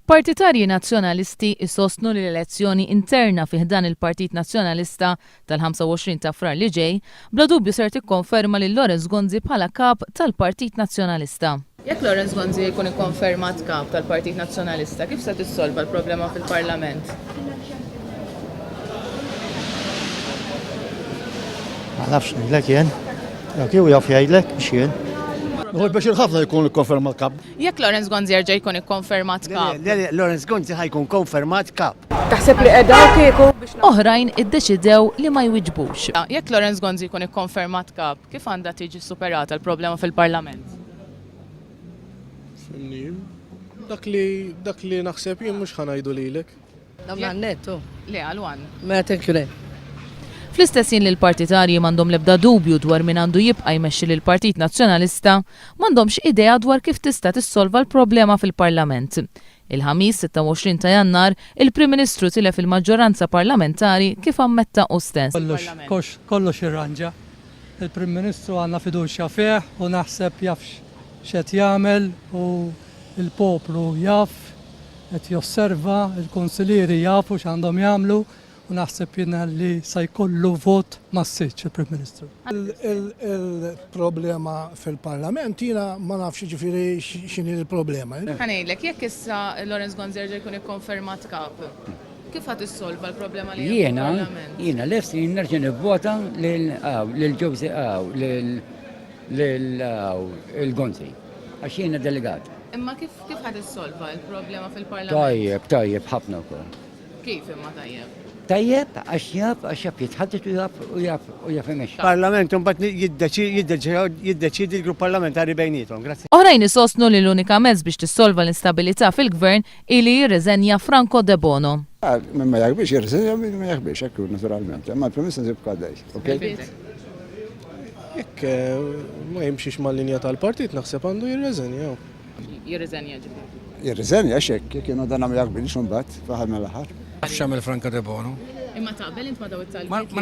Partitarji nazzjonalisti isostnu li l-elezzjoni interna fih dan il-Partit Nazzjonalista tal-25 ta' frar li ġej bla dubju ser tikkonferma lil Lawrence Gonzi bħala kap tal-Partit Nazzjonalista. Jekk Lawrence Gonzi jkun ikkonfermat kap tal-Partit Nazzjonalista, kif se tissolva l-problema fil-Parlament? Ma nafx ngħidlek jien. Jew jaf jgħidlek biex jien. Uħu biex il-ħafna jkun ikkonfermat kap. Jekk Lawrence Gonzi jerġa' jkun ikkonfermat kap. Lawrence Gonzi ħajkun konfermat kap. Taħseb li qiegħda kieku biex Oħrajn iddeċidew li ma jwiġbux. Jekk Lawrence Gonzi jkun ikkonfermat kap, kif għandha tiġi superata l-problema fil-Parlament? Dak li naħseb jien mhux ħanajdu lilek. Damna nettu. Le għalwan. Ma tenkju Fl-istessin li l-partitarji m'għandhom l-ebda dubju dwar min għandu jibqa' jmexxi lil Partit Nazzjonalista, m'għandhomx idea dwar kif tista' tissolva l-problema fil-Parlament. Il-ħamis 26 ta' Jannar, il-Prim Ministru tilef il-maġġoranza parlamentari kif ammetta hu stess. Kollox irranġa. Il-Prim Ministru għandna fiduċja fih u naħseb jafx x'qed jagħmel u l-poplu jaf qed josserva, il-konsilieri jafu x'għandhom jagħmlu. U naħseb jiena li se jkollu vot massiċ il-Prim Ministru. Il-problema fil-Parlament jiena ma nafx ġifieri x'inhi l-problema. Ħanejlek, jekk issa Lawrence Gonzi jerġa' jkun ikkonfermat kap, kif ħadd issolva l-problema li hemm fil-Parlament? Jiena lesti nerġa' nivvota lil Ġewsi lil Gonzi għax jiena delegat. Imma kif ħadd issolva l-problema fil-Parlament? Tajjeb ħafna wkoll. Kif imma tajjeb? Tajjeb, għax jaf jitħaddit u jaf imexxa. Parlament mbagħad jiddeċidi l-grupp parlamentari bejniethom. Grazzi. Oħrajn isostnu li l-unika mezz biex tissolva l-instabilità fil-gvern ili jirriżenja Franco De Bono. Ma jaqbix jirriżenja, ma jaqbix hekk naturalment. Imma l-premessa tibqa' dej. Jekk ma jimxiex mal-linja tal-partit naħseb għandu jirriżenja. Jirriżenja ġifieri. Jirriżenja x'hekk jekk kienu dan ma jaqbilx imbagħad fl-aħħar mill-aħħar. Nafx għamel Franco De Bono. Imma taqbel int ma daw it-talbiet. Ma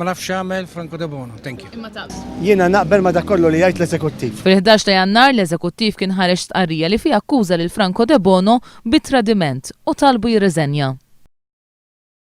nafx għamel Franco De Bono. Thank you. Imma taqbel. Jiena naqbel ma dak kollu li jgħid l-eżekuttiv. Fil-11 ta' Jannar l-eżekuttiv kien ħareġ stqarrija li fija akkuża lil Franco De Bono bit-tradiment u talbu jirriżenja.